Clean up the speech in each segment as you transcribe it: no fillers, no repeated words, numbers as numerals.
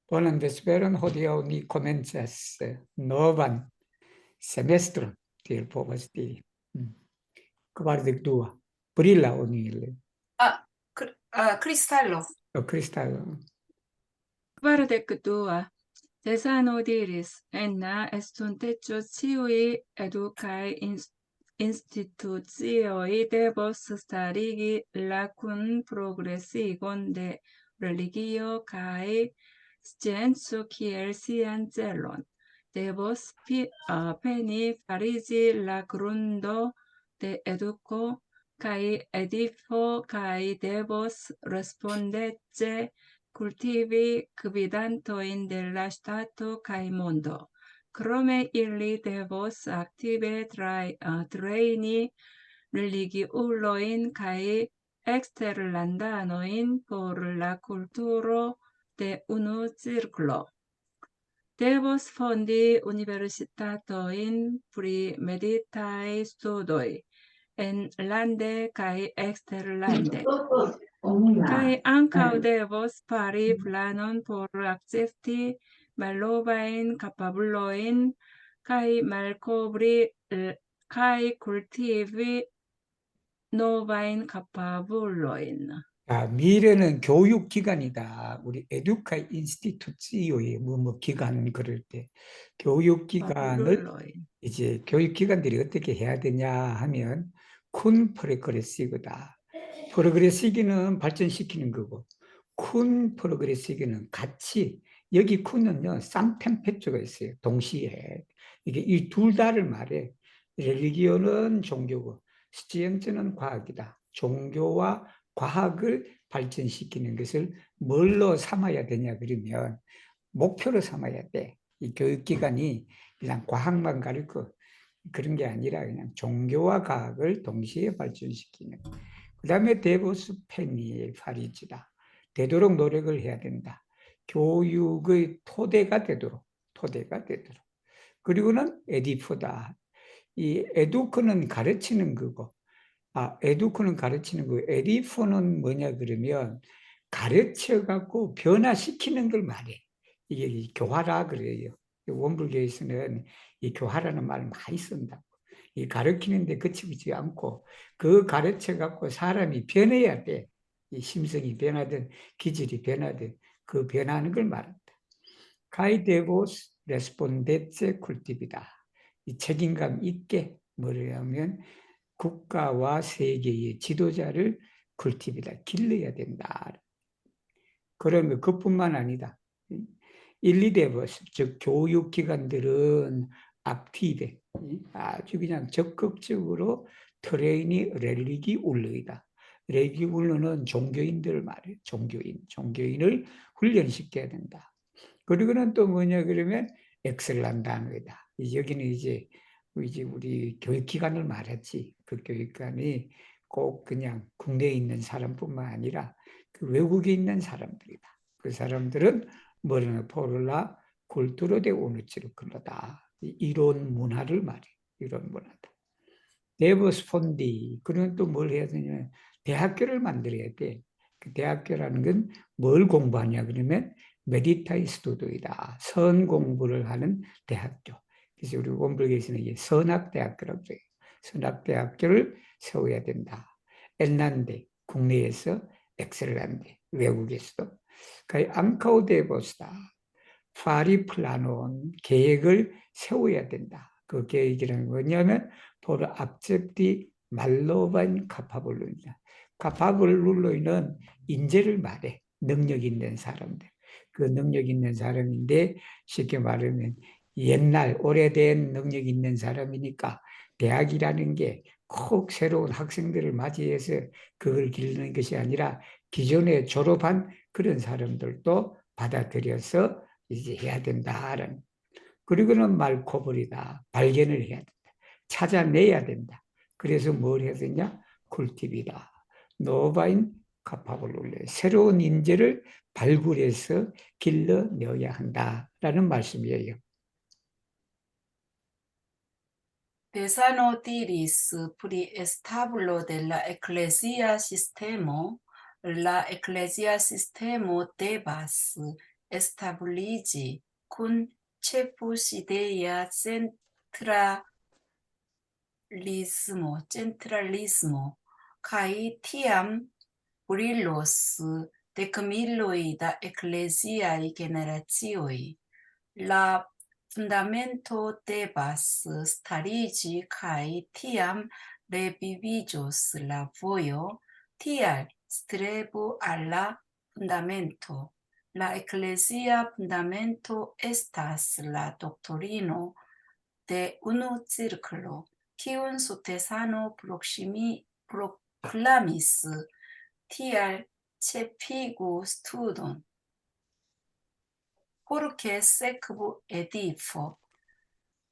Donde espero jodido ni comienzas nuevan semestre del povesti. Guarda tua, brilla onile, 크리스탈로. o cristallo. Kvardek dua, Tesano diris, enna estunteco ciui educae institutioi devos starigi la cun progressigon de religio cae scienzo kiel sian celon. Devos peni farigi la grundo de educo cae edifo cae devos respondece cultivi gvidantoin de la stato cae mondo. Crome illi devos active traini religiuloin cae exterlandanoin por la culturo de unu circlo. Devos fondi universitatoin pri meditae studoi en lande cae exterlande. Kai ankaŭ devos fari planon por akcepti malnovain kapablojn kaj malkovri kaj kultivi novajn kapablojn. 미래는 교육기관이다. 우리 에듀카 인스티튜츠의 뭐 기관 그럴 때 교육기관을 kapablojn. 이제 교육기관들이 어떻게 해야 되냐 하면 큰 프로그레시브다. 프로그레시기는 발전시키는 거고 큰 프로그레시기는 같이 여기 쿤은요 쌍템페초가 있어요. 동시에 이게 이 둘 다를 말해. 렐리기온은 종교고 스cience는 과학이다. 종교와 과학을 발전시키는 것을 뭘로 삼아야 되냐 그러면 목표로 삼아야 돼. 이 교육기관이 그냥 과학만 가르쳐 그런 게 아니라 그냥 종교와 과학을 동시에 발전시키는. 그 다음에 데보스 페니 파리지다. 되도록 노력을 해야 된다. 교육의 토대가 되도록. 그리고는 에디프다. 이 에두크는 가르치는 거고, 에두크는 가르치는 거고, 에디프는 뭐냐 그러면 가르쳐갖고 변화시키는 걸 말해. 이게 교화라 그래요. 원불교에서는 이 교화라는 말을 많이 쓴다고. 이 가르치는데 그치지 않고 그 가르쳐갖고 사람이 변해야 돼. 이 심성이 변하든 기질이 변하든 그 변하는 걸 말한다. 가이데보스 레스폰데체 쿨티비다. 이 책임감 있게 뭐냐면 국가와 세계의 지도자를 쿨티비다. 길러야 된다. 그러면 그뿐만 아니다. 일리데버스, 즉 교육기관들은 악티베, 아주 그냥 적극적으로 트레이니 렐리기 울러이다. 렐리기 울러는 종교인들을 말해요. 종교인을 훈련시켜야 된다. 그리고는 또 뭐냐 그러면 엑셀란단어이다. 여기는 이제 우리 교육기관을 말했지. 그 교육기관이 꼭 그냥 국내에 있는 사람뿐만 아니라 그 외국에 있는 사람들이다. 그 사람들은 뭐라나 포르라 굴투로 되 오누치로 클러다. 이론 문화를 말해. 이론 문화다. 데버스 폰디. 그러면 또 뭘 해야 되냐? 대학교를 만들어야 돼. 그 대학교라는 건 뭘 공부하냐 그러면 메디타이 스튜디오이다. 선 공부를 하는 대학교. 그래서 우리 원불교에서는 이게 선학대학교라고 해요. 선학대학교를 세워야 된다. 엘란데 국내에서 엑셀란데 외국에서도. 앙카우데보스다. 파리 플라논 계획을 세워야 된다. 그 계획이라는 뭐냐면 포르 앞접디 말로반 카파블루이다. 카파블루이는 인재를 말해. 능력 있는 사람들. 그 능력 있는 사람인데 쉽게 말하면 옛날 오래된 능력 있는 사람이니까 대학이라는 게 꼭 새로운 학생들을 맞이해서 그걸 기르는 것이 아니라 기존에 졸업한 그런 사람들도 받아들여서 이제 해야 된다라는. 그리고는 말코블이다. 발견을 해야 된다. 찾아내야 된다. 그래서 뭘 해야 되냐? 쿨팁이다. 노바인 카파블 올려 새로운 인재를 발굴해서 길러내야 한다라는 말씀이에요. Tesano diris pri establo de la ecclesia sistemo devas establigi cun cefusidea centralismo, cae tiam brillos decmilloi da ecclesiae generatioi. La fundamento debas starigi cae tiam revivijos la voio, tial strebu alla fundamento. La ecclesia fundamento estas la doctrino de unu circlo, quiun Sotesano proclamis, tial cepigu studon. Purque sequu edifo,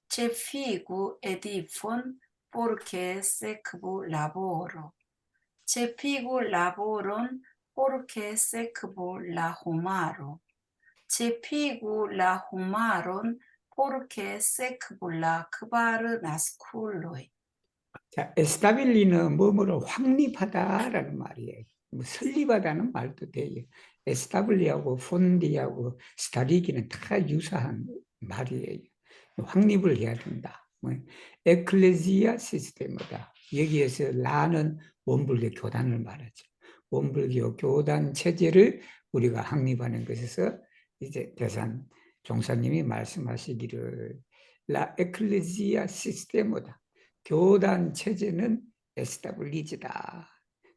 cepigu edifon, purque sequu laboro. Cepigu laboron, purque sequu la homaro. Cepigu la homaron, purque sequu la kvar nasculoi. 자, 에스타빌리는 뭐뭐를 확립하다라는 말이에요. 뭐 설립하다는 말도 돼요. 에스타블리하고 폰디하고 스타리기는 다 유사한 말이에요. 확립을 해야 된다. 뭐, 에클레지아 시스템이다. 여기에서 라는 원불교 교단을 말하죠. 원불교 교단 체제를 우리가 확립하는 것에서 이제 대산 종사님이 말씀하시기를 라 에클레지아 시스템이다. 교단 체제는 에스타블리지다.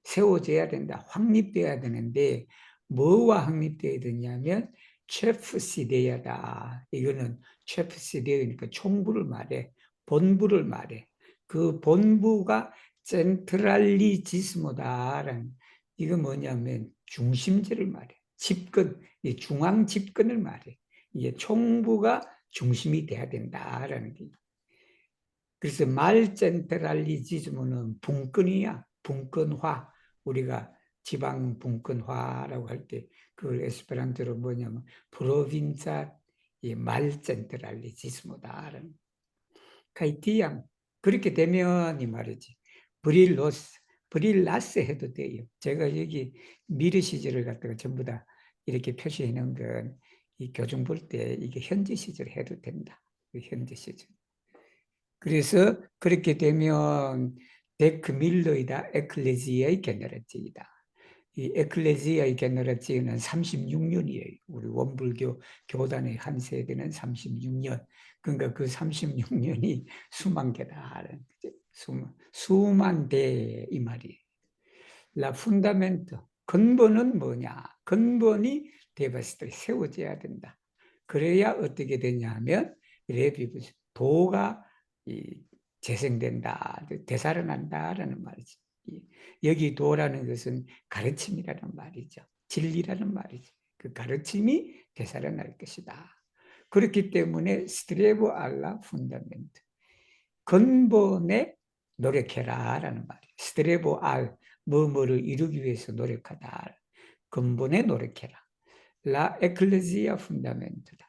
세워져야 된다. 확립돼야 되는데 뭐와 확립돼야 되냐면 체프시데야다. 이거는 체프시데이니까 총부를 말해. 본부를 말해. 그 본부가 센트랄리지스모다라는 이거 뭐냐면 중심제를 말해. 집권, 중앙 집권을 말해. 이게 총부가 중심이 돼야 된다라는 게. 그래서 말센트랄리지즘은 분권이야. 분권화. 우리가 지방 분권화라고 할 때 그 에스페란토로 뭐냐면 프로빈차 말센트랄리지즘이다라는 카이티양. 그렇게 되면 이 말이지. 브릴라스 해도 돼요. 제가 여기 미래 시제를 갖다가 전부 다 이렇게 표시해 놓은 건 이 교정 볼 때 이게 현재 시제를 해도 된다. 현재 시제. 그래서 그렇게 되면 데크밀러이다 에클레지아의 게너라지이다. 이 에클레지아의 게너라지는 36년이에요. 우리 원불교 교단의 한 세대는 36년. 그러니까 그 36년이 수만 개다. 수만 대 이 말이에요. 라 푼다멘토. 근본은 뭐냐? 근본이 데바스트에 세워져야 된다. 그래야 어떻게 되냐 하면 레비브스 도가 재생된다, 되살아난다라는 말이지. 여기 도라는 것은 가르침이라는 말이죠. 진리라는 말이죠. 그 가르침이 되살아날 것이다. 그렇기 때문에 스트레보 알라 푼다멘트. 근본에 노력해라라는 말이에요. 스트레보 알, 뭐뭐를 이루기 위해서 노력하다. 근본에 노력해라. 라 에클레지아 푼다멘트다.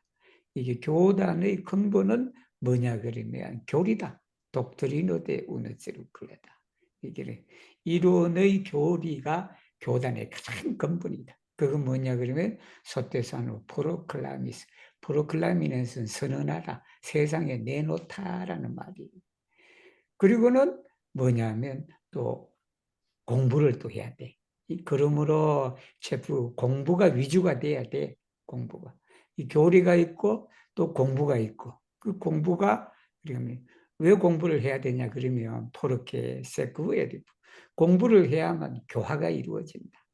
이게 교단의 근본은 뭐냐 그러면 교리다. 독트리노 데 우너지루클레다. 이게 이론의 교리가 교단의 가장 근본이다. 그건 뭐냐 그러면 소테사노 프로클라미스. 프로클라미네스는 선언하라. 세상에 내놓다라는 말이에요. 그리고는 뭐냐면 또 공부를 또 해야 돼. 그러므로 셰프 공부가 위주가 돼야 돼. 공부가. 이 교리가 있고 또 공부가 있고 그 공부가 그러면 왜 공부를 해야 되냐 그러면 포르케 세쿠에디 공부를 해야만 교화가 이루어진다.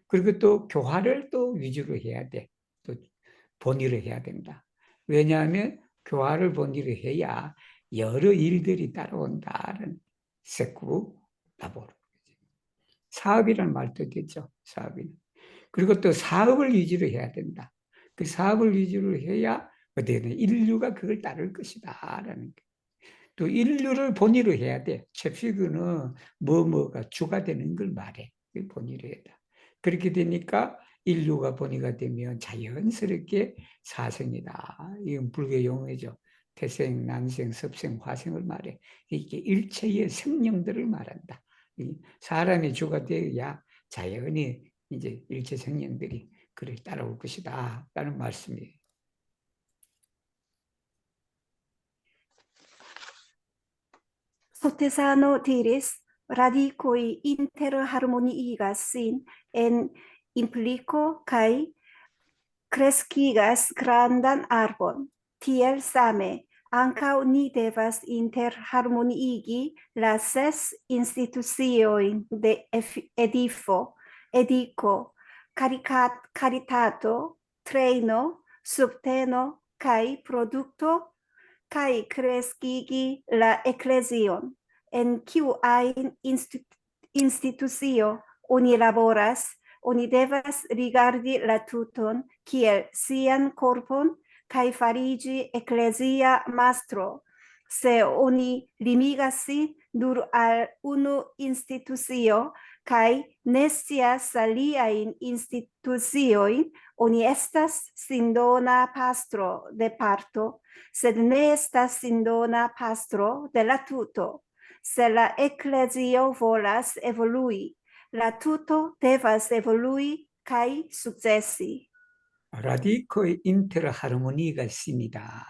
그리고 또 교화를 또 위주로 해야 돼. 또 본의를 해야 된다. 왜냐하면 교화를 본의로 해야 여러 일들이 따라온다는 세쿠 라보로. 사업이라는 말도 되죠. 사업이. 그리고 또 사업을 위주로 해야 된다. 그 사업을 위주로 해야 어떻게든 인류가 그걸 따를 것이다라는 게. 또 인류를 본의로 해야 돼. 채피그는 뭐뭐가 주가 되는 걸 말해. 본의로 해야. 그렇게 되니까 인류가 본의가 되면 자연스럽게 사생이다. 이건 불교 용어죠. 태생, 난생, 습생, 화생을 말해. 이게 일체의 생명들을 말한다. 사람이 주가 되어야 자연이 이제 일체 생명들이 그를 따라올 것이다 라는 말씀이에요. Sotesano diris, radicoi inter harmoniigas sin en implico cae crescigas grandan arbon. Tiel same, ancau ni devas inter harmoniigi la ses institucioin de edifo, edico, caritato, traino, subteno, cae producto, cae crescigi la ecclesion, en kiu ein institucio oni laboras, oni devas rigardi la tuton kiel sian corpon cae farigi ecclesia mastro. Se oni limigas sin nur al unu institucio cae ne scias aliain institucioin, oni estas sindona pastro de parto, sed ne estas sindona pastro de la tuto. Se la ecclesio volas evolui, la tuto devas evolui cae successi. 라디코의 인ter 하르모니가 있습니다.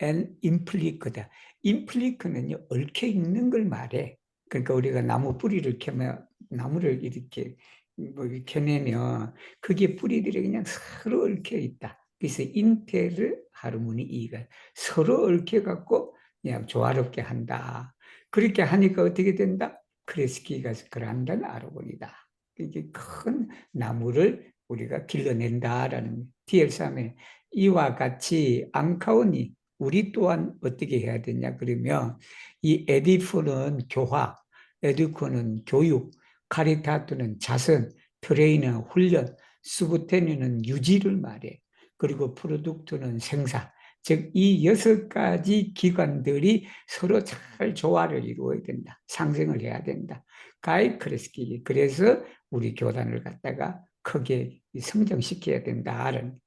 and implique다. implique는요, 얽혀 있는 걸 말해. 그러니까 우리가 나무 뿌리를 캐면, 나무를 이렇게 뭐 캐내면 그게 뿌리들이 그냥 서로 얽혀 있다. 그래서 인ter 하르모니가 서로 얽혀 갖고 그냥 조화롭게 한다. 그렇게 하니까 어떻게 된다? 크레스키가 그란다는 아르곤이다. 이게 큰 나무를 우리가 길러낸다라는 DL3에 이와 같이 앙카오니 우리 또한 어떻게 해야 되냐 그러면 이 에디프는 교화, 에듀코는 교육, 카리타토는 자선, 트레이너 훈련, 수부테니는 유지를 말해. 그리고 프로덕트는 생산. 즉 이 6가지 기관들이 서로 잘 조화를 이루어야 된다. 상생을 해야 된다. 가이크레스키. 그래서 우리 교단을 갖다가 크게 성장시켜야 된다는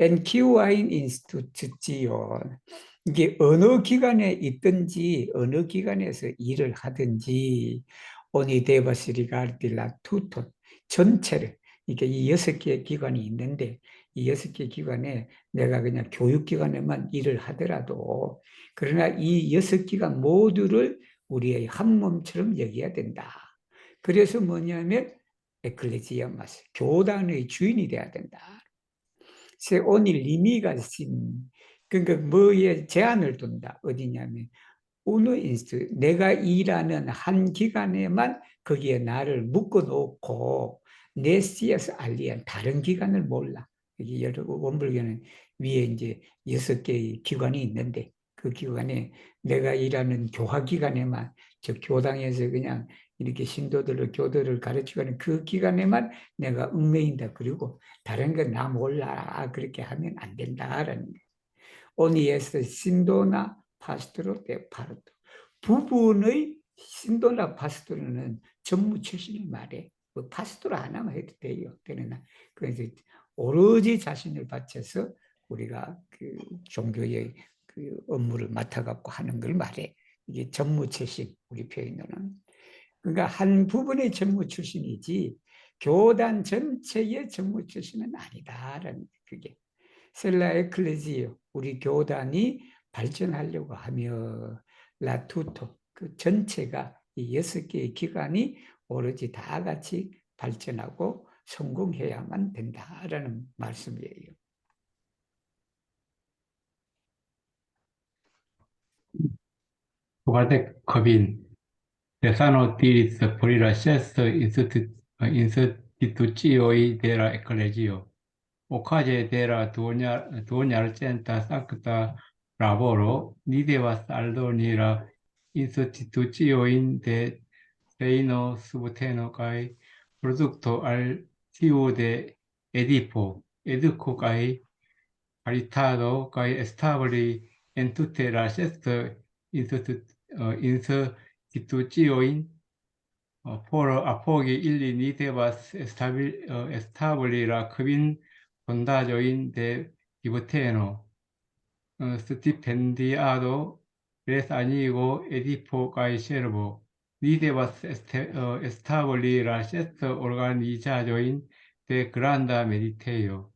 NQ와인 인스티튜션. 이게 어느 기관에 있든지 어느 기관에서 일을 하든지 오니데바시리가르딜라 투톤 전체를 이게 이 6개의 기관이 있는데 이 6개 기관에 내가 그냥 교육기관에만 일을 하더라도 그러나 이 6기관 모두를 우리의 한 몸처럼 여겨야 된다. 그래서 뭐냐면 에클레지아 마스 교단의 주인이 돼야 된다. 세 오늘 리미가 신 그러니까 뭐에 제한을 둔다. 어디냐면 어느 인스트 내가 일하는 한 기관에만 거기에 나를 묶어 놓고 내 씨에서 알리한 다른 기관을 몰라. 여기 여러 원불교는 위에 이제 6개의 기관이 있는데 그 기관에 내가 일하는 교화 기관에만 저 교당에서 그냥 이렇게 신도들을 교도를 가르치는 그 기관에만 내가 얽매인다. 그리고 다른 건 나 몰라. 그렇게 하면 안 된다라는 거예요. 오니에서 신도나 파스토로 데 파르토. 부분의 신도나 파스토로는 전무 출신을 말해. 뭐 파스토로 하나만 해도 돼요. 되나? 그래서 오로지 자신을 바쳐서 우리가 그 종교의 그 업무를 맡아갖고 하는 걸 말해. 이게 전무 출신, 우리 표현으로는. 그러니까 한 부분의 전무 출신이지 교단 전체의 전무 출신은 아니다라는 그게. 셀라 에클레지오 우리 교단이 발전하려고 하며 라투토 그 전체가 이 6개의 기관이 오로지 다 같이 발전하고 성공해야만 된다라는 말씀이에요. Guarda Covin, Stefano diris pri la ses institucioj de la eklezio. Okaze de la duonjarcenta sankta laboro, ni devas aldoni la instituciojn de trejno, subteno kaj produkto al tiu de edipo, eduko kaj caritado kaj establi entute la ses instituciojn por apogi ili ni devas establi la kvin fondaĵojn de vivteno, stipendiado, resanigo, edipo kaj servo. ni debas establir la organizaĵojn de granda meditejo,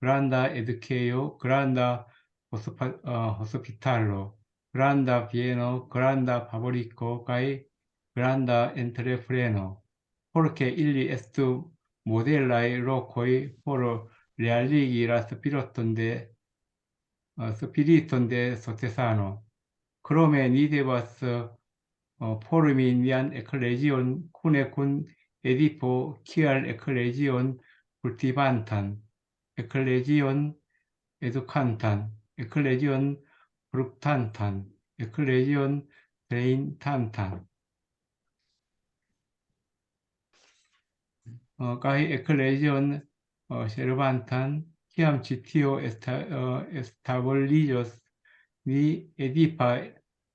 granda edukejo, granda hospitalo, granda bieno, granda fabriko kaj granda entrepreno, por ke ili estu modelaj lokoj por realigi la spiriton de sotesano. Krome ni devas formi nian eklezion kune kun Edipo kiel eklezion kultivantan, eklezion edukantan, eklezion fruktantan, eklezion treintantan. Kaj eklezion servantan, kiam ĉi tio establiĝos, ni Edipa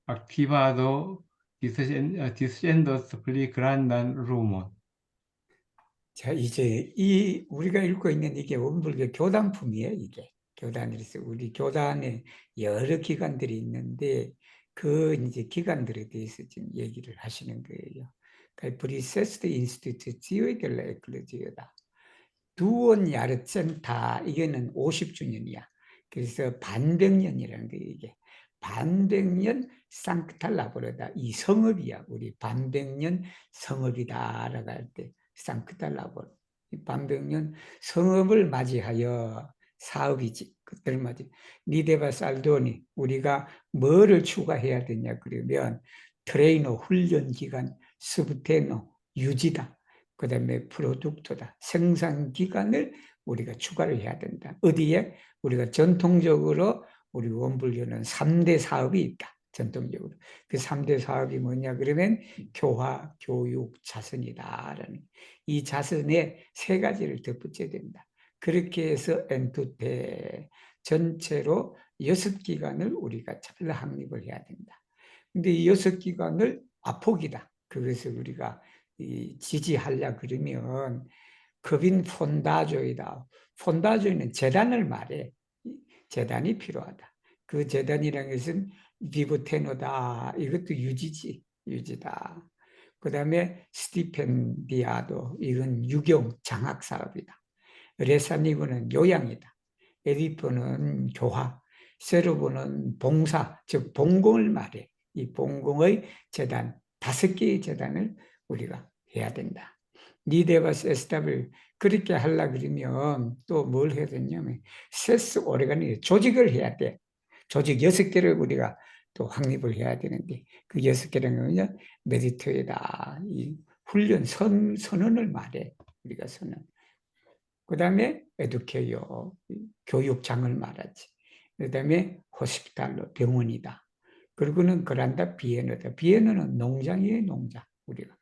aktivado discendos pli grandan lumon. 자, 이제 이 우리가 읽고 있는 이게 원불교 교단품이에요, 이게. 교단에서 우리 교단에 여러 기관들이 있는데 그 이제 기관들에 대해서 지금 얘기를 하시는 거예요. 그러니까 브리세스트 인스티튜트 지오이겔라 에클레지오다. 두온 야르센타 이거는 50주년이야. 그래서 반백년이라는 거예요, 이게. 반백년 상크탈라보르다. 이 성읍이야. 우리 반백년 성읍이다라고 할 때 상크탈라보르. 이 반백년 성읍을 맞이하여 사업이지. 그들 맞이. 니데바 살도니 우리가 뭐를 추가해야 되냐 그러면 트레이너 훈련 기간, 스부테노 유지다. 그 다음에 프로덕트다. 생산 기간을 우리가 추가를 해야 된다. 어디에? 우리가 전통적으로 우리 원불교는 3대 사업이 있다. 전통적으로. 그 3대 사업이 뭐냐 그러면 교화, 교육, 자선이다라는 이 자선에 3가지를 덧붙여야 된다. 그렇게 해서 엔투테 전체로 6기간을 우리가 잘 확립을 해야 된다. 근데 이 6기간을 아폭이다. 그것을 우리가 지지하려 그러면 급인 폰다조이다. 폰다조이는 재단을 말해. 재단이 필요하다. 그 재단이라는 것은 비브테노다. 이것도 유지지. 유지다. 그 다음에 스티펜디아도 이건 유경 장학 사업이다. 레사니고는 요양이다. 에디포는 교화. 세르보는 봉사, 즉 봉공을 말해. 이 봉공의 재단, 5개의 재단을 우리가 해야 된다. 니데바스 에스탑을 그렇게 하려 그러면 또 뭘 해야 되냐면 세스 오레가니 조직을 해야 돼. 조직 6개를 우리가 또 확립을 해야 되는데 그 6개라는 거는 메디터에다 이 훈련 선언을 말해. 우리가 선언. 그 다음에 에듀케이어, 교육장을 말하지. 그 다음에 호스피탈로, 병원이다. 그리고는 그란다 비에너다. 비에너는 농장이에요, 농장. 우리가.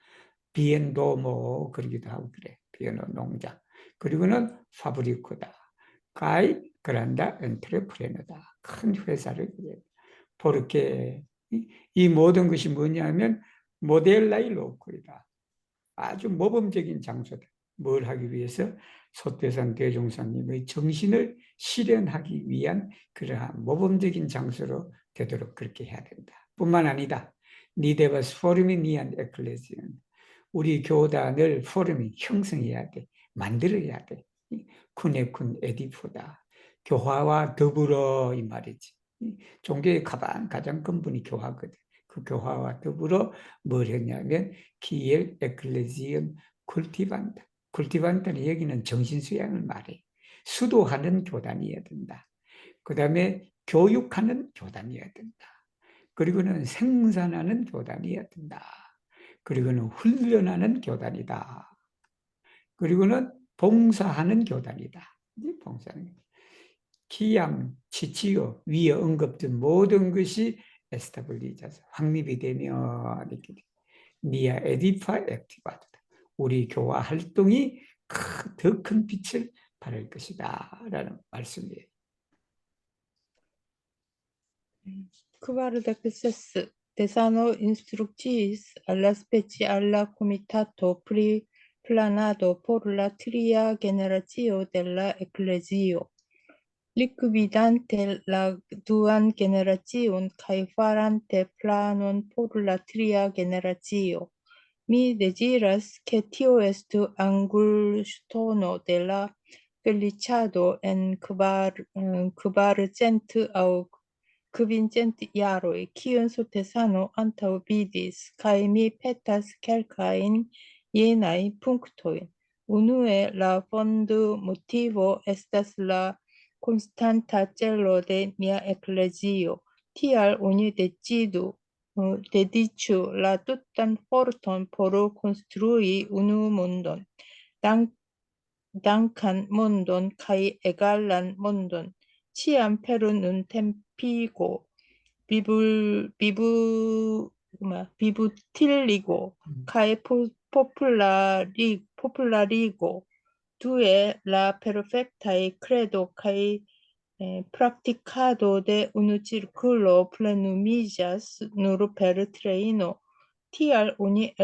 비엔도 뭐 그러기도 하고 그래. 비에너 농장. 그리고는 파브리코다. 가이 그란다 엔트레프레너다. 큰 회사를 그래. 그렇게 이 모든 것이 뭐냐면 모델라이 로컬이다. 아주 모범적인 장소다. 뭘 하기 위해서? 소태산 대종사님의 정신을 실현하기 위한 그러한 모범적인 장소로 되도록 그렇게 해야 된다. 뿐만 아니다. 니데바스 포럼이 니안 에클레지는 우리 교단을 포럼이 형성해야 돼. 만들어야 돼. 쿠네쿤 에디포다. 교화와 더불어 이 말이지. 종교의 가장 근본이 교화거든. 그 교화와 더불어 뭘 했냐면 키엘 에클레지언 쿨티반다. 쿨티반다는 여기는 정신수양을 말해. 수도하는 교단이어야 된다. 그 다음에 교육하는 교단이어야 된다. 그리고는 생산하는 교단이어야 된다. 그리고는 훈련하는 교단이다. 그리고는 봉사하는 교단이다. 봉사하는 기암, 치치요, 위에 언급된 모든 것이 에스타블리자서 확립이 되면 이렇게 니아 에디파 액티바드다. 우리 교화 활동이 더 큰 빛을 발할 것이다 라는 말씀이에요. Qual decesses desano instructis alla specie alla comitato planado por la tria generatio della ecclesio, liquidante la duan generation cae farante planon por la tria generatio, Mi deziras che tio estu angulŝtono de la feliĉado en kvarcent aŭ kvincent jaroj, kiun sukcesano antaŭvidis, kaj mi petas kelkajn jenaj punktojn. Unue, la fondmotivo estas la konstanta celo de mia eklezio. Tial oni dediĉu la tutan forton por konstrui unu mondon, dankan mondon kaj egalan mondon, ĉiam per nuntempigo, vivutiligo kaj popularigo. Due, la perfektaj kredo kaj praktikado de unu cirkulo plenumiĝas nur per trejno. Tial oni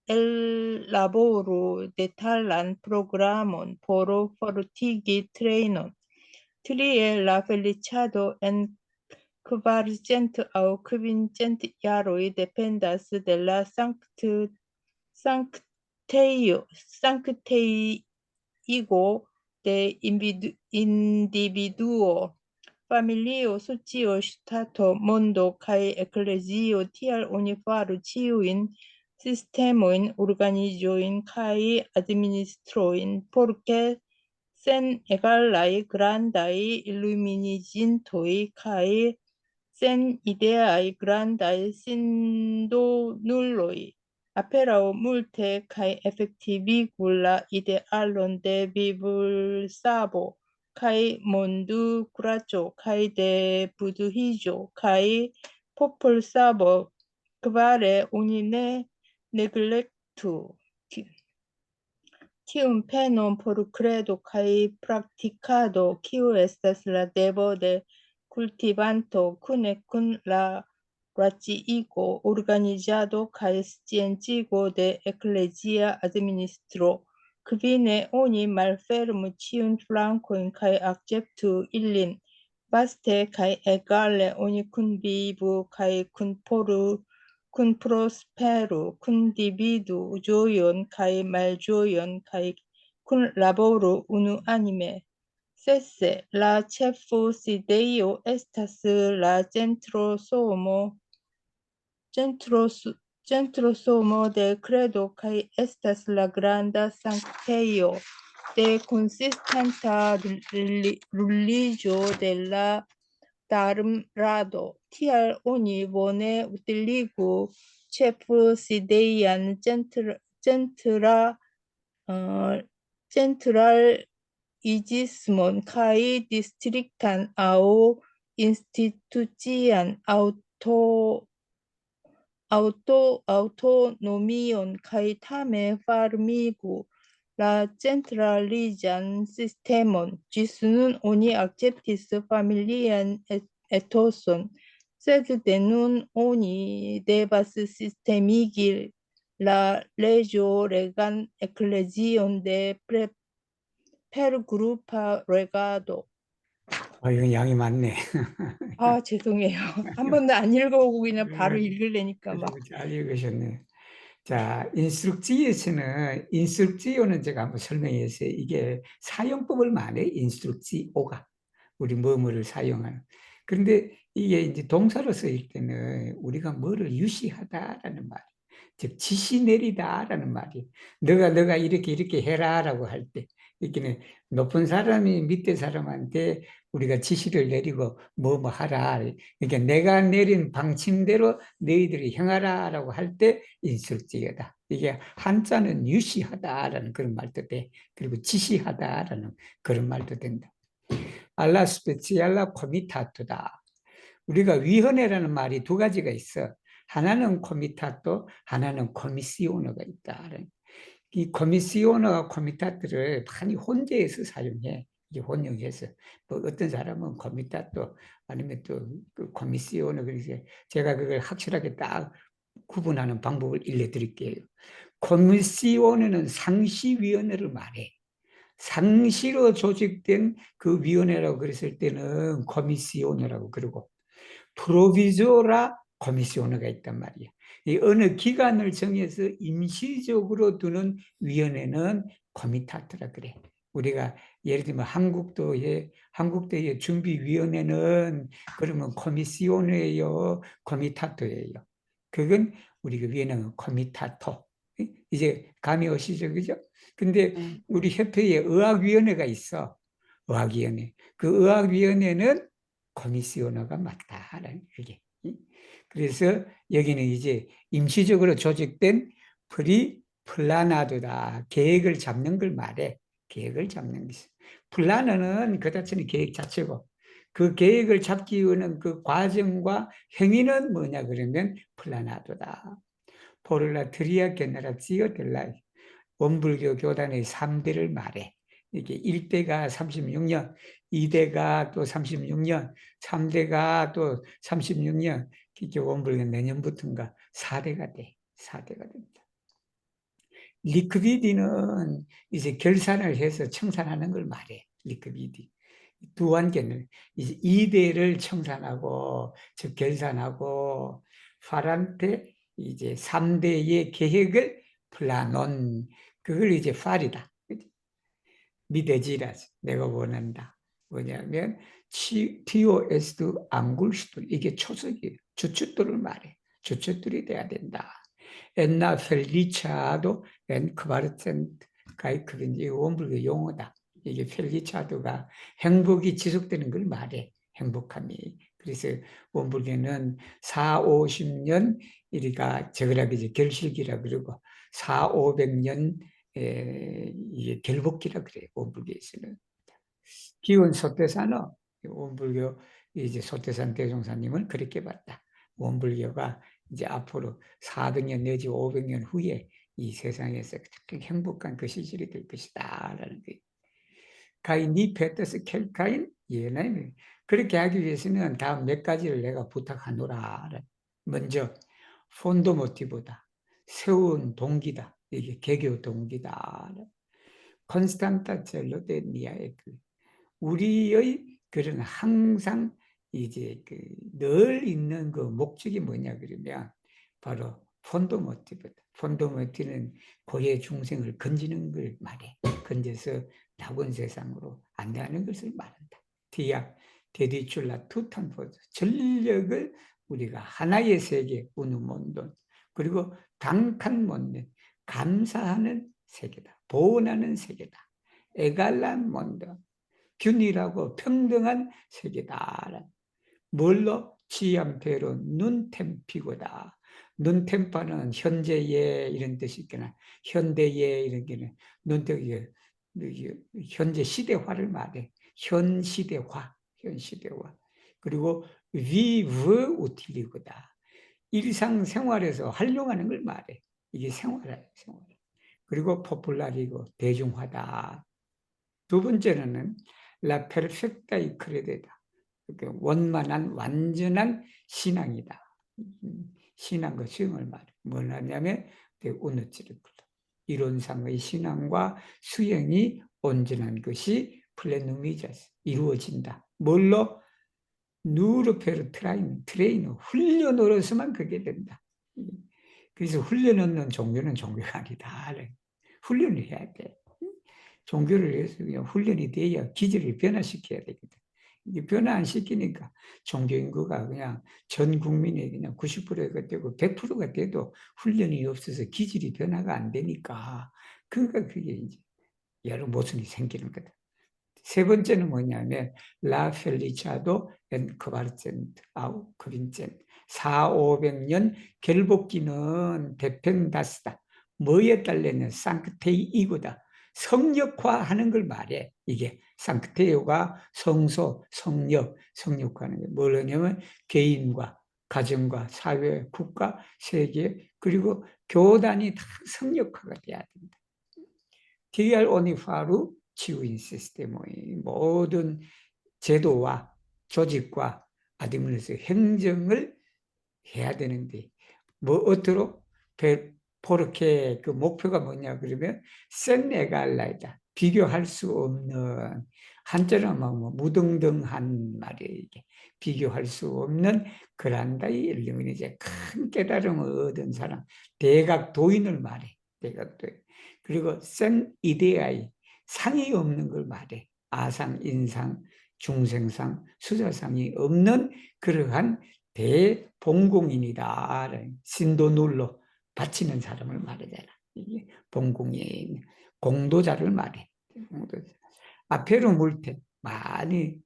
ellaboru detalan programon por fortigi trejnon. Trie, la feliĉado en kvarcent aŭ kvincent jaroj dependas de la sankteigo de individuo, familio, socio, ŝtato, mondo kaj eklezio. Tial oni faru ĉiujn sistemojn, organizojn kaj administrojn, por ke sen egalaj grandaj iluminiĝintoj kaj sen ideaj grandaj sindonuloj aperaŭ multe kaj efektivigu la idealon de vivsavo kaj mondkuraĝo kaj de budhiĝo kaj popolsavo. Kvare, oni ne neglektu tiun penon por kredo kaj praktikado, kiu estas la devo de kultivanto kune kun la raciigo, organizado kaj sciencigo de eklezia administro. Kvine, oni malfermu ĉiujn flankojn kaj akceptu ilin. Vaste kaj egale oni kunvivu kaj kunprosperu, kundividu ĝojon kaj malĝojon kaj kunlaboru unuanime. Sese, la ĉefsidejo estas la centrosomo de kredo kaj estas la granda sanktejo de konsistanta ruliĝo de la Dharmrado. Tial oni bone utiligu ĉefsidejan centralismon kaj distriktan aŭ institucian aŭtonomion kaj tamen farmigu la centraliĝan sistemon. Ĝis nun oni akceptis familian etoson, sed de nun oni devas sistemigi la leĝo-regan eklezion per grupa regado. 이건 양이 많네. 아, 죄송해요. 한 번도 안 읽어보고 그냥 바로 읽으려니까 막. 그리고 잘 읽으셨네. 자, 인스трук지오는 제가 한번 설명했어요. 이게 사용법을 말해, 인스трук지오가. 우리 뭐뭐를 사용하는. 그런데 이게 이제 동사로 쓰일 때는 우리가 뭐를 유시하다라는 말, 즉 지시 내리다라는 말이. 너가 이렇게 해라라고 할 때, 이렇게 높은 사람이 밑에 사람한테 우리가 지시를 내리고 뭐 하라. 그러니까 내가 내린 방침대로 너희들이 행하라라고 할 때 인스трук지오다. 이게 한자는 유시하다라는 그런 말도 돼. 그리고 지시하다라는 그런 말도 된다. 알라 스페치알라 코미타토다. 우리가 위헌회라는 말이 두 가지가 있어. 하나는 코미타토, 하나는 코미시오너가 있다. 이 코미시오너와 코미타토를 많이 혼재해서 사용해. 이게 혼용해서. 뭐 어떤 사람은 코미타토 아니면 또 그 코미시오너, 그래서 제가 그걸 확실하게 딱 구분하는 방법을 알려드릴게요. 코미시오너는 상시위원회를 말해. 상시로 조직된 그 위원회라고 그랬을 때는 코미시오너라고 그러고, 프로비조라 코미시오너가 있단 말이야. 이 어느 기간을 정해서 임시적으로 두는 위원회는 코미타트라 그래. 우리가 예를 들면 한국대회 준비위원회는 그러면 코미시오네요, 코미타토예요. 그건 우리가 위원회는 코미타토. 이제 감이 오시죠, 그죠? 근데 우리 협회에 의학위원회가 있어. 의학위원회. 그 의학위원회는 코미시오너가 맞다라는 그게. 그래서 여기는 이제 임시적으로 조직된 플라나도다. 계획을 잡는 걸 말해. 계획을 잡는 것이. 플라너는 그 자체는 계획 자체고, 그 계획을 잡기 위한 그 과정과 행위는 뭐냐 그러면 플라나도다. 포를라 트리아 게네라지오 델라. 원불교 교단의 3대를 말해. 이게 1대가 36년, 2대가 또 36년, 3대가 또 36년, 이게 원불교 내년부터인가 4대가 돼. 4대가 됩니다. 리크비디는 이제 결산을 해서 청산하는 걸 말해. 리크비디. 두 관계는 이제 2대를 청산하고, 즉 결산하고, 파란테 이제 3대의 계획을 플라논, 그걸 이제 팔이다. 미대지라지. 내가 원한다. 뭐냐면 TOS도 앙굴스도 이게 초석이에요. 주춧돌을 말해. 주춧돌이 돼야 된다. 엔나 펠리차도 엔크바르센트 가이크빈지 원불교 용어다. 이게 펠리차도가 행복이 지속되는 걸 말해. 행복함이. 그래서 원불교는 4, 50년 이리가 저거라고 이제 결실기라 그러고 4, 500년 이게 결복기라 그래요. 원불교에서는. 기원 소태산어 원불교 이제 소태산 대종사님은 그렇게 봤다. 원불교가 이제 앞으로 400년 내지 500년 후에 이 세상에서 특히 행복한 그 시절이 될 것이다 라는 거예요. 가인이 페트스 켈카인 예나이. 그렇게 하기 위해서는 다음 몇 가지를 내가 부탁하노라. 먼저 폰도모티보다 세운 동기다. 이게 개교 동기다. 콘스탄타 젤로데 니아에크. 우리의 그런 항상 이제 늘 있는 그 목적이 뭐냐 그러면 바로 폰도모티브다. 폰도모티는 고해 중생을 건지는 걸 말해. 건져서 낙원 세상으로 안내하는 것을 말한다. 디약 데디출라 투탄포즈. 전력을 우리가 하나의 세계 우누몬돈 그리고 당칸몬돈 감사하는 세계다. 보온하는 세계다. 에갈란 몬돈 균일하고 평등한 세계다. 뭘로? 치암대로 눈템피고다. 눈템파는 현재의 이런 뜻이 있거나 현대의 이런 게는 눈tem이 현재 시대화를 말해. 현시대화. 그리고 위브 우틸리고다. 일상생활에서 활용하는 걸 말해. 이게 생활. 그리고 포퓰라리고 대중화다. 두 번째는 라 페르펙타 이 크레데다. 원만한 완전한 신앙이다. 신앙과 수행을 말해. 뭐냐면 오너치를 이론상의 신앙과 수행이 온전한 것이 플레누미자스 이루어진다. 뭘로? 누르페르 트레이너 훈련으로서만 그게 된다. 그래서 훈련 없는 종교는 종교가 아니다. 훈련을 해야 돼. 종교를 위해서 그냥 훈련이 돼야 기질을 변화시켜야 되거든. 이게 변화 안 시키니까 종교 인구가 그냥 전 국민의 그냥 90%가 되고 100%가 돼도 훈련이 없어서 기질이 변화가 안 되니까 그러니까 그게 이제 여러 모순이 생기는 거다. 세 번째는 뭐냐면 라 펠리차도 엔 크바르센트 아우 크빈센 4, 500년 결복기는 데펜다스다. 뭐에 딸려는 상크테이 이구다. 성역화하는 걸 말해. 이게 상크테오가 성소, 성역화하는 게 뭐냐면 개인과 가정과 사회, 국가, 세계 그리고 교단이 다 성역화가 돼야 된다. DR 오니파루 치유인 시스템의 모든 제도와 조직과 아드미니스트레이션 행정을 해야 되는데 뭐 어떻게 포르케 그 목표가 뭐냐 그러면 센에갈라이다. 비교할 수 없는, 한자로 하면 뭐 무등등한 말이에요. 이게 비교할 수 없는 그란다의 일념은 이제 큰 깨달음을 얻은 사람, 대각 도인을 말해. 대각 도인. 그리고 생 이데아이, 상이 없는 걸 말해. 아상, 인상, 중생상, 수자상이 없는 그러한 대봉공인이다. 신도 눌러 바치는 사람을 말하잖아. 이게 봉공인, 공도자를 말해. 앞에로 물 때 많이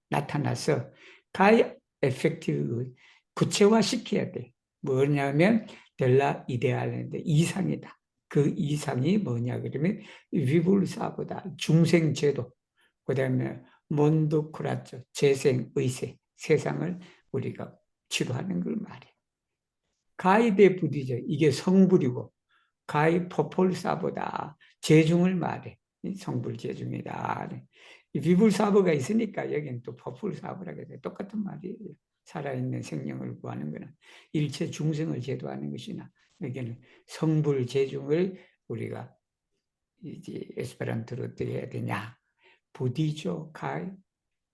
나타나서 가히 에펙티브 구체화시켜야 돼. 뭐냐면 델라 이데알인데 이상이다. 그 이상이 뭐냐 그러면 위불사보다 중생제도, 그다음에 몬도쿠라죠, 재생의세, 세상을 우리가 치료하는 걸 말해. 가이데 부디죠. 이게 성불이고 가히 포폴사보다 재중을 말해. 성불 재중이다. 위불사보가 있으니까 여기는 또 포폴사보라고 해서 똑같은 말이에요. 살아있는 생명을 구하는 거는 일체 중생을 제도하는 것이나, 여기는 성불 재중을 우리가 이제 에스페란토로 드려야 되냐. 부디죠. 가히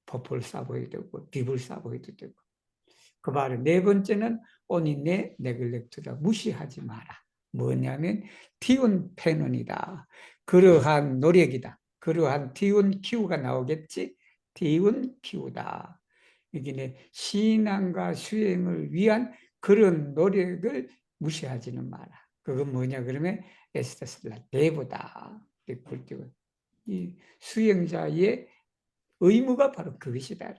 포폴사보에도 되고 비불사보에도 되고. 그 말은 네 번째는 오니네 네글렉트다. 무시하지 마라. 뭐냐면 티운 페논이다. 그러한 노력이다. 그러한 티운 키우가 나오겠지. 티운 키우다. 이게 신앙과 수행을 위한 그런 노력을 무시하지는 마라. 그건 뭐냐 그러면 에스타슬라 대보다. 이 수행자의 의무가 바로 그것이다.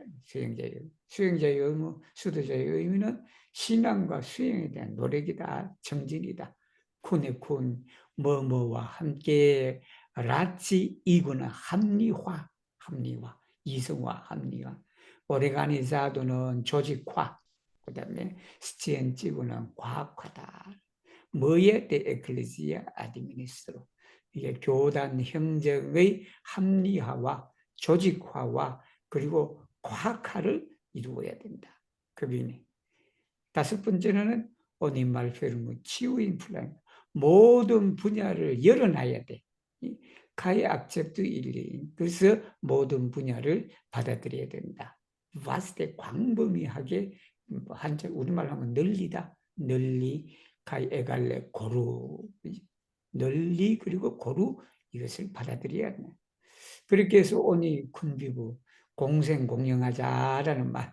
수행자의 의무, 수도자의 의무는 신앙과 수행에 대한 노력이다. 정진이다. 쿤의 뭐뭐와 함께 라치 이구나 합리화, 이성화, 합리화. 오레가니자도는 조직화, 그 다음에 스티엔지구는 과학화다. 뭐에 대 에클레시아 아드미니스트로, 이게 교단 행정의 합리화와 조직화와 그리고 과학화를 이루어야 된다. 그 비니. 다섯 번째는 오니말페르무 치유인 플라임. 모든 분야를 열어놔야 돼. 가히 악cep트 일리인. 그래서 모든 분야를 받아들여야 된다. 바스테 광범위하게, 한자 우리말 하면 널리다. 널리 가히 에갈레 고루, 널리 그리고 고루, 이것을 받아들여야 돼. 그렇게 해서 오니 쿤디부 공생공영하자라는 말.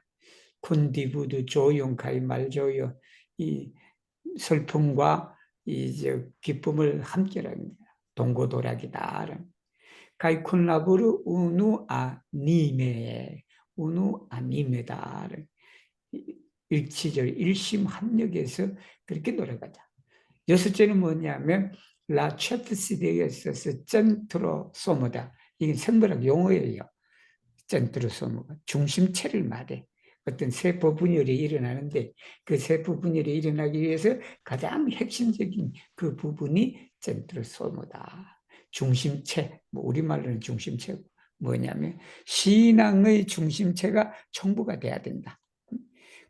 쿤디부도 조용 가히 말조요. 이 슬픔과 이제 기쁨을 함께라는 거야. 동고도락이다. 가히 쿤라부르 우누 아니메, 우누 아니메다. 일치절 일심합력에서 그렇게 노력하자. 여섯째는 뭐냐면 라 체프시대에 있어서 젠트로 소모다. 이게 생물학 용어예요. 젠트로 소모가 중심체를 말해. 어떤 세포 분열이 일어나는데 그 세포 분열이 일어나기 위해서 가장 핵심적인 그 부분이 젠트로 소모다. 중심체, 뭐 우리말로는 중심체고, 뭐냐면 신앙의 중심체가 정부가 돼야 된다.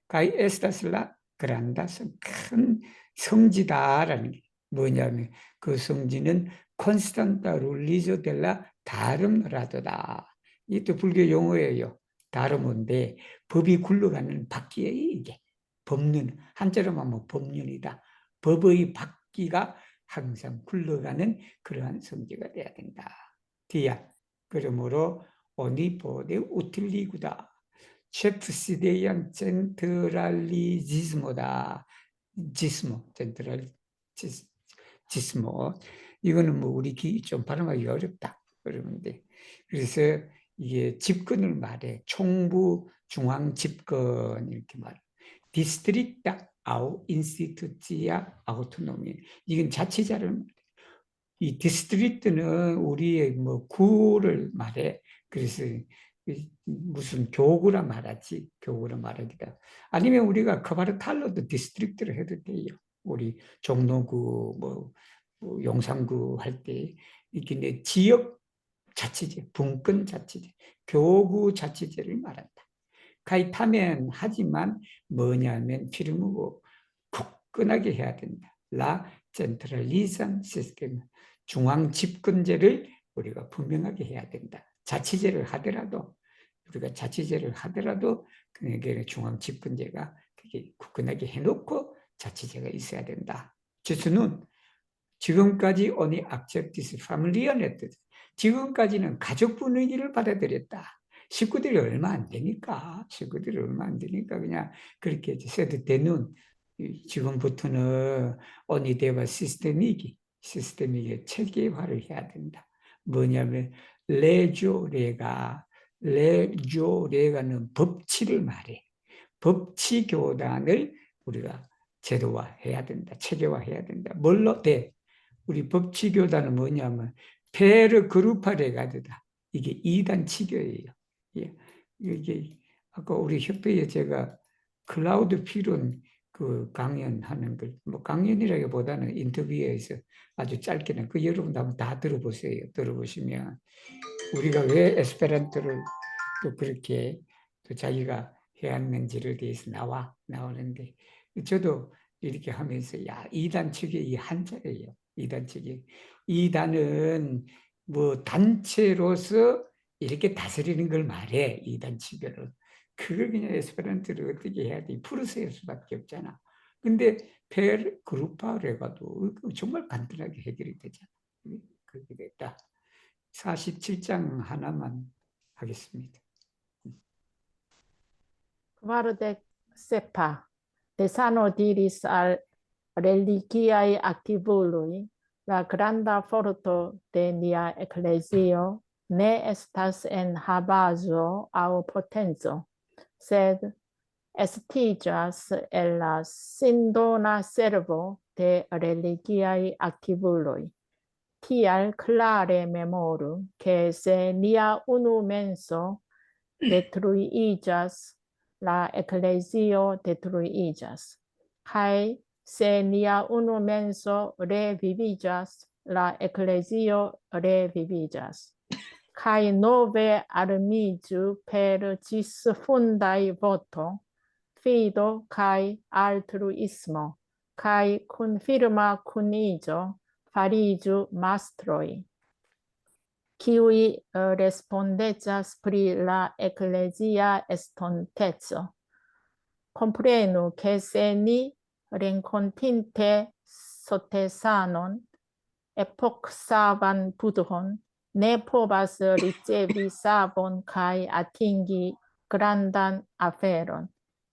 가이 에스타슬라 그란다스, 큰 성지다라는 게 뭐냐면 그 성지는 콘스탄타 룰리조 델라 다름라도다. 이것도 불교 용어예요. 다름인데 법이 굴러가는 바퀴예요. 이게 법륜, 한자로 하면 법륜이다. 법의 바퀴가 항상 굴러가는 그러한 성지가 돼야 된다. 디야. 그러므로 오니포데 우틸리구다. 셰프시데이안 젠트랄리지스모다. 지스모. 이거는 뭐 우리 좀 발음하기 어렵다. 그러는데 그래서 이게 집권을 말해. 총부 중앙 집권 이렇게 말해. 디스트릭다 아우 인스티투티아 아우토노미. 이건 자치자를 말해. 이 디스트릭트는 우리의 뭐 구를 말해. 그래서 무슨 교구라 말하지, 교구라 말하기다. 아니면 우리가 카바르탈로도 디스트릭트를 해도 돼요. 우리 종로구, 뭐 용산구 할 때 이렇게 지역 자치제, 분권 자치제, 교구 자치제를 말한다. 가입하면 하지만 뭐냐면 필요무고 굳건하게 해야 된다. 라 센트럴리즘 시스템, 중앙 집권제를 우리가 분명하게 해야 된다. 자치제를 하더라도 우리가 자치제를 하더라도 그게 중앙 집권제가 그게 굳건하게 해놓고 자치제가 있어야 된다. 주수는 지금까지 only accept this familiar method. 지금까지는 가족 분위기를 받아들였다. 식구들이 얼마 안 되니까 그냥 그렇게 해도 되는 지금부터는 only 대화 시스템이게 체계화를 해야 된다. 뭐냐면 레조레가는 법치를 말해. 법치 교단을 우리가 제도화해야 된다. 체계화해야 된다. 뭘로 돼? 우리 법치 교단은 뭐냐면 페르 그루파레가드다. 이게 2단 치교예요. 이게 아까 우리 협회에 제가 클라우드 필론 그 강연하는 걸 뭐 강연이라기보다는 인터뷰에서 아주 짧게는 그 여러분도 한번 다 들어보세요. 들어보시면 우리가 왜 에스페란토를 또 그렇게 또 자기가 해왔는지를 대해서 나오는데 저도 이렇게 하면서 야, 2단 측의 이 한자예요. 2단 측이 2단은 뭐 단체로서 이렇게 다스리는 걸 말해. 2단 측을 그걸 그냥 에스페란토를 어떻게 해야 돼? 풀어서 할 수밖에 없잖아. 근데 페르 그룹화래가도 정말 간단하게 해결이 되잖아. 그렇게 됐다. 47장 하나만 하겠습니다. Guarda sepa, desano diris al religiae activului, la granda forto de nia ecclesio ne estas en habazo au potenzo, sed estigas el la sindona servo de religiae activului. Tial clare memoru, que se nia unu menso detruigas, la ecclesio detruigas, kai se nia unu menso revivigas, la ecclesio revivigas, kai nove armigiu per cis fundai voto, fido kai altruismo, kai confirma cunigio farigiu mastroi, kiui respondecas pri la ecclesia estontezo. Comprenu che se ni rencontinte sotesanon, epoc savan budhon, ne povas ricevi savon kai atingi grandan aferon.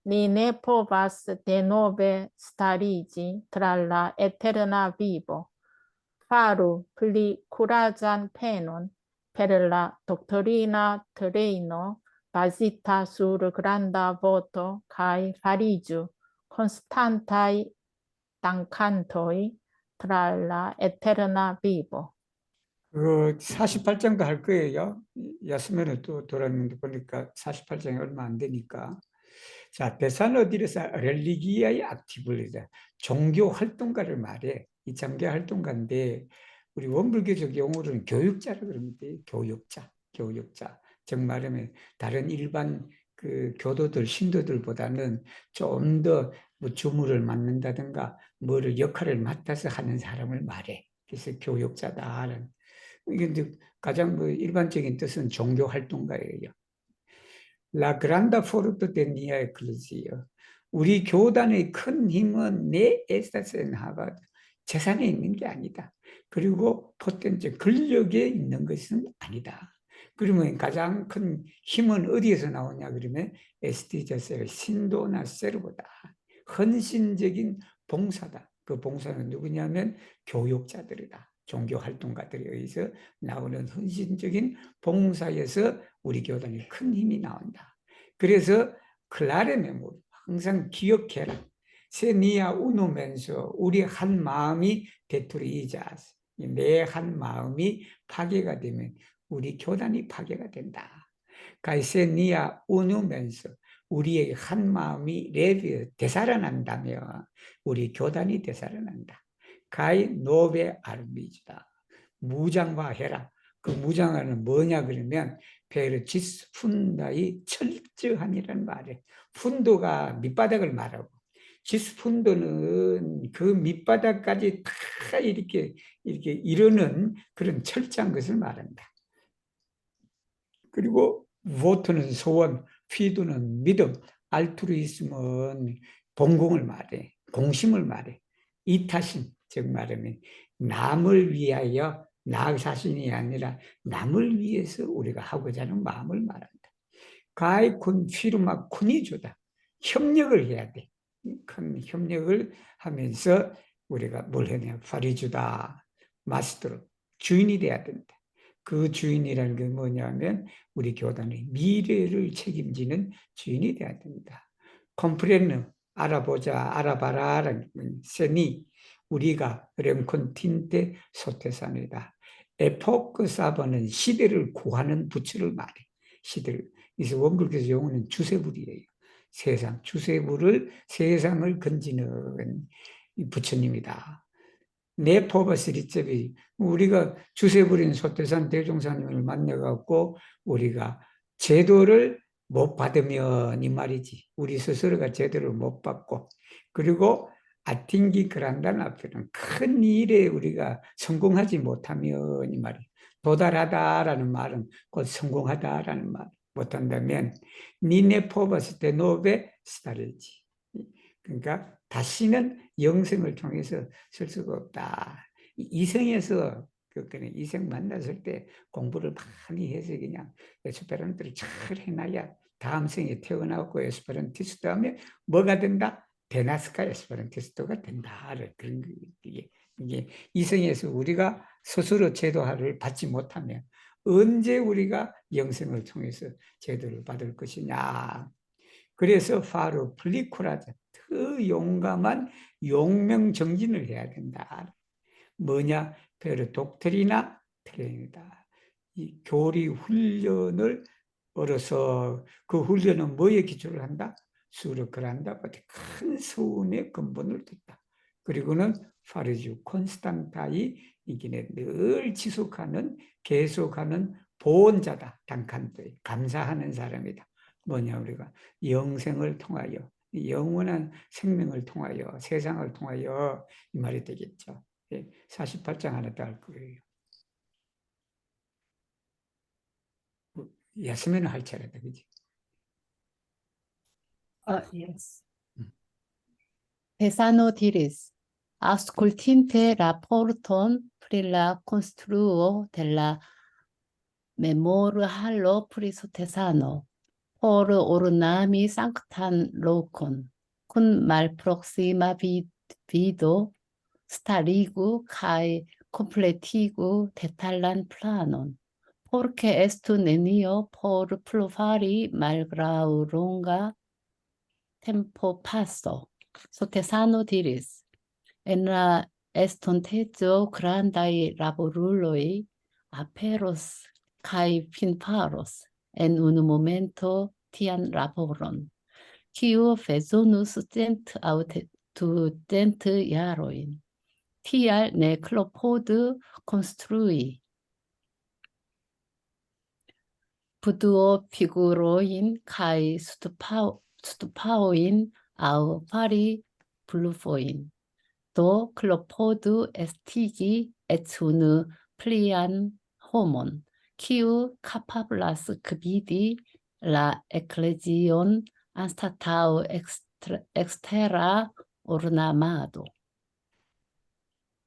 Ni ne povas denove starigi tra la eterna vivo. Faru pli curajan penon per la doctrina terreno basita sur granda voto kai farigiu constantai dancantoi tra la eterna vivo. 48장도 할 거예요. 야스면은 또 돌았는데 보니까 48장이 얼마 안 되니까. 자, 데사노디르사 렐리기아의 악티블리다. 종교 활동가를 말해. 이 종교 활동가인데 우리 원불교적 용어로는 교육자라 그러면 돼. 교육자. 정말하면 다른 일반 그 교도들, 신도들보다는 좀 더 뭐 주무를 맡는다든가 뭐를 역할을 맡아서 하는 사람을 말해. 그래서 교육자다라는. 이게 이제 가장 뭐 일반적인 뜻은 종교 활동가예요. La grande forte de nia ecclesia. 우리 교단의 큰 힘은 내 에스타센하가 재산에 있는 게 아니다. 그리고 포텐츠 근력에 있는 것은 아니다. 그러면 가장 큰 힘은 어디에서 나오냐 그러면 에스티자셀 신도나 세르보다 헌신적인 봉사다. 그 봉사는 누구냐면 교육자들이다. 종교활동가들에 의해서 나오는 헌신적인 봉사에서 우리 교단에 큰 힘이 나온다. 그래서 클라레 메모리 항상 기억해라. 세니아 우노면서 우리 한 마음이 되돌이자 내 한 마음이 파괴가 되면 우리 교단이 파괴가 된다. 가이세니아 우누면서 우리의 한 마음이 되살아난다면 우리 교단이 되살아난다. 가이 노베 아르미지다. 무장화해라. 그 무장화는 뭐냐 그러면 베르치스 푼다이 철저함이라는 말에 푼도가 밑바닥을 말하고 지스푼도는 그 밑바닥까지 다 이렇게 이르는 그런 철저한 것을 말한다. 그리고 voto는 소원, fido는 믿음, 알투르이즘은 봉공을 말해, 공심을 말해. 이타심, 즉 말하면 남을 위하여 나 자신이 아니라 남을 위해서 우리가 하고자 하는 마음을 말한다. 가이콘 피루마 코니주다. 협력을 해야 돼. 큰 협력을 하면서 우리가 뭘 해야 파리주다. 마스터로 주인이 돼야 된다. 그 주인이라는 게 뭐냐면 우리 교단의 미래를 책임지는 주인이 돼야 된다. 컴프레는 알아보자, 알아봐라라는 세니 우리가 렘콘틴테 소테산이다. 에포크 사바는 시대를 구하는 부처를 말해. 시대를. 그래서 원불교에서 용어는 주세불이에요. 세상, 주세불을 세상을 건지는 부처님이다. 네포바스리cep이 우리가 주세불인 소태산 대종사님을 만나갖고 우리가 제도를 못 받으면 이 말이지. 우리 스스로가 제도를 못 받고 그리고 아팅기 그란단 앞에는 큰 일에 우리가 성공하지 못하면 이 말이 도달하다라는 말은 곧 성공하다라는 말 못한다면 니네 포바스 때 노베 스타일지. 그러니까 다시는 영생을 통해서 쓸 수가 없다. 이생에서 이생 만났을 때 공부를 많이 해서 그냥 에스페란토를 잘 해놔야 다음 생에 태어나고 에스페란티스트 하면 뭐가 된다? 데나스카 에스페란티스트가 된다. 그런 이게 이생에서 우리가 스스로 제도화를 받지 못하면 언제 우리가 영생을 통해서 제도를 받을 것이냐. 그래서 바로 플리쿠라자 더 용감한 용명정진을 해야 된다. 뭐냐? 베르 독트리나 트레이닝이다. 이 교리 훈련을 얻어서 그 훈련은 뭐에 기초를 한다? 수르크란다. 큰 서운의 근본을 뒀다. 그리고는 파르주 콘스탄타이 이기네 늘 지속하는 계속하는 보온자다. 단칸도에 감사하는 사람이다. 뭐냐 우리가 영생을 통하여 영원한 생명을 통하여 세상을 통하여 이 말이 되겠죠. 48장 하나 더 할 거예요. 야스면은 할 차례다, 그지? Yes. Pesano diris, ascoltinte raporton pri la construo de la memoro hallo prisotesano, por ornami sanctan locon, cun malproxima vido starigu cae completigu detallan planon, porque estu nenio por plufari malgrau longa tempo passo. Sotesano diris, en la estontezo grandai laboruloi aperos cae finparos en unu momento tian laboron, quiu fezonus cent aut dudent iaroin. Tial ne clopodu construi. Puduo figuroin cae stupaoin au fari blufoin. Do clopodu estigi et unu plian homon, quiu capablas cvidi la ecclesion anstatau exterra ornamado.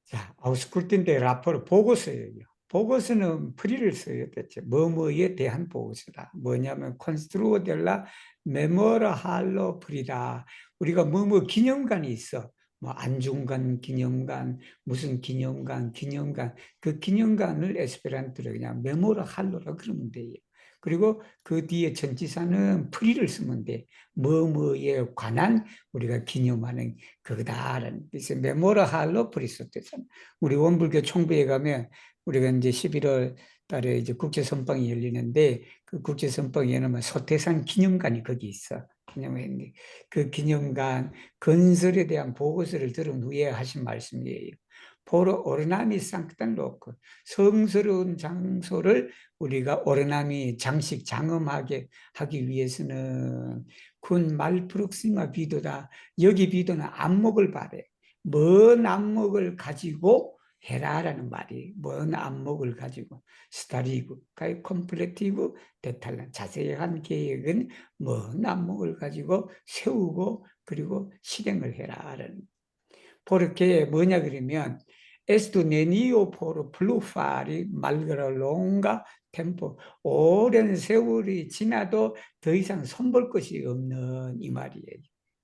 자, 아우스쿨트인데 라포를 보고서예요. 보고서는 프리를 써야 됐죠. 뭐뭐에 대한 보고서다. 뭐냐면 콘스트루어 델라 메모라 할로 프리다. 우리가 뭐뭐 기념관이 있어. 뭐 안중간 기념관, 무슨 기념관, 그 기념관을 에스페란토로 그냥 메모라 할로라 그러면 돼요. 그리고 그 뒤에 전치사는 프리를 쓰면 돼. 뭐뭐에 관한 우리가 기념하는 그거다라는. 그래서 메모라 할로 프리소테산. 우리 원불교 총회에 가면 우리가 이제 11월 달에 이제 국제 선방이 열리는데 그 국제 선방에는 소태산 기념관이 거기 있어. 기념관인데 그 기념관 건설에 대한 보고서를 들은 후에 하신 말씀이에요. 포로 오르나미 상크탄 로크, 성스러운 장소를 우리가 오르나미 장식 장엄하게 하기 위해서는 군 말프록시마 비도다. 여기 비도는 안목을 바래. 먼 안목을 가지고 해라라는 말이, 먼 안목을 가지고 스타리고 가이 컴플레티브 데탈란, 자세한 계획은 먼 안목을 가지고 세우고 그리고 실행을 해라라는. 그렇게 뭐냐 그러면 에스토 네니오 포로 플루파리 말그라 롱가 템포, 오랜 세월이 지나도 더 이상 손볼 것이 없는 이 말이에요.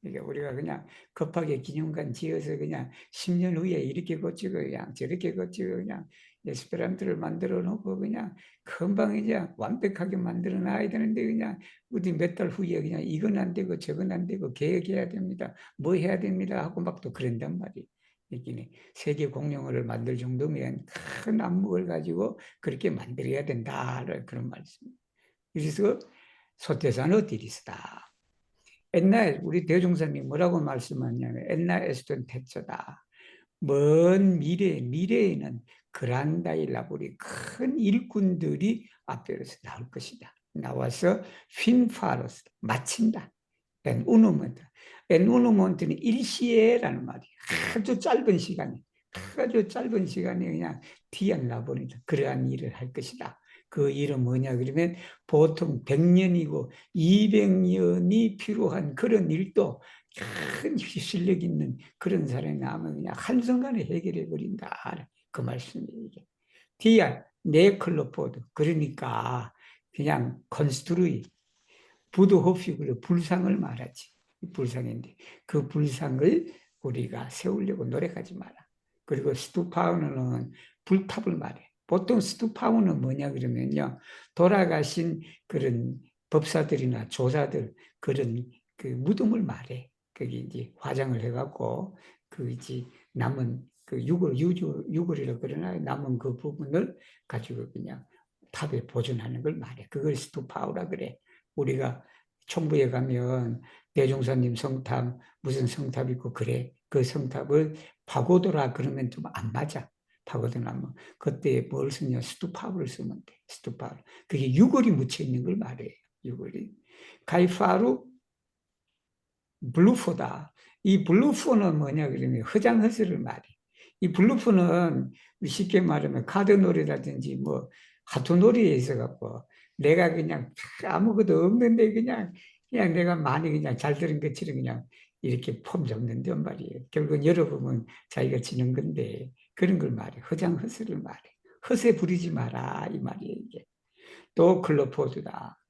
그러니까 우리가 그냥 급하게 기념관 지어서 그냥 10년 후에 이렇게 고치고 그냥 저렇게 고치고 그냥 에스페란토를 만들어 놓고 그냥 금방 이제 완벽하게 만들어 놔야 되는데 그냥 어디 몇 달 후에 그냥 이건 안 되고 저건 안 되고 계획해야 됩니다. 뭐 해야 됩니다 하고 막 또 그런단 말이에요. 이게 세계 공룡을 만들 정도면 큰 안목을 가지고 그렇게 만들어야 된다는 그런 말씀입니다. 그래서 소태산의 디리스다. 옛날 우리 대종사님 뭐라고 말씀하냐면 옛날 에스톤 태초다. 먼 미래에는 그란다이 라보리 큰 일꾼들이 앞에서 나올 것이다. 나와서 핀파로스 마친다. 엔 우누먼트. 엔 우누먼트는 일시에라는 말이 아주 짧은 시간에 그냥 디안 라보리다. 그러한 일을 할 것이다. 그 일은 뭐냐 그러면 보통 100년이고 200년이 필요한 그런 일도 큰 실력 있는 그런 사람이 나오면 그냥 한순간에 해결해 버린다. 그 말씀이에요. 디안 네클로포드. 그러니까 그냥 컨스트루이 부도호피그로 불상을 말하지. 불상인데 그 불상을 우리가 세우려고 노력하지 마라. 그리고 스투파우는 불탑을 말해. 보통 스투파우는 뭐냐 그러면요, 돌아가신 그런 법사들이나 조사들 그런 그 무덤을 말해. 거기 이제 화장을 해갖고 그 이제 남은 그 유골이라고 그러나 남은 그 부분을 가지고 그냥 탑에 보존하는 걸 말해. 그걸 스투파우라 그래. 우리가 총부에 가면 대종사님 성탑 무슨 성탑 있고 그래. 그 성탑을 파고드라 그러면 좀 안 맞아. 파고드라면 그때 뭘 쓰냐 스투파우를 쓰면 돼. 스투파우. 그게 유골이 묻혀 있는 걸 말해요. 유골이. 가이파루 블루포다. 이 블루포는 뭐냐 그러면 허장허스를 말해. 이 블루포는 쉽게 말하면 카드놀이라든지 뭐 하투놀이에 있어갖고 내가 그냥 아무것도 없는데 그냥 내가 많이 그냥 잘 들은 것처럼 그냥 이렇게 폼 잡는단 말이에요. 결국은 열어보면 자기가 지는 건데 그런 걸 말해. 허장허스를 말해. 허세 부리지 마라 이 말이에요. 이게. 또 클로포드다.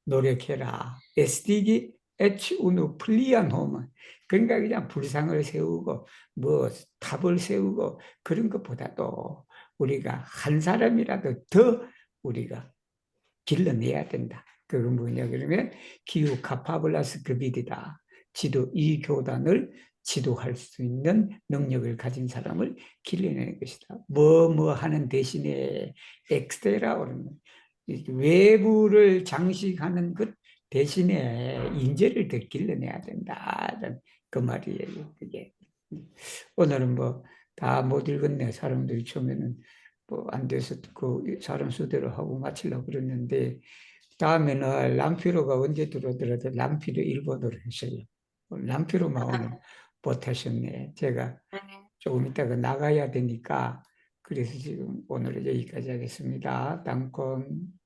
노력해라. 에스티기 에치 우누 플리안 홈은 그러니까 그냥 불상을 세우고 뭐 탑을 세우고 그런 것보다도 우리가 한 사람이라도 더 우리가 길러내야 된다. 그건 뭐냐 그러면 기후 카파블라스 급이다. 이 교단을 지도할 수 있는 능력을 가진 사람을 길러내는 것이다. 뭐 하는 대신에 엑스테라오는 외부를 장식하는 것 대신에 인재를 더 길러내야 된다. 그 말이에요. 그게 오늘은 뭐 다 못 읽었네. 사람들이 처음에는 뭐 안 돼서 그 사람 수대로 하고 마치려고 그랬는데 다음에는 람피로가 언제 들어오더라도 람피로 일본어로 했어요. 람피로만 오늘 못하셨네. 제가 조금 이따가 나가야 되니까 그래서 지금 오늘은 여기까지 하겠습니다. 땅콩.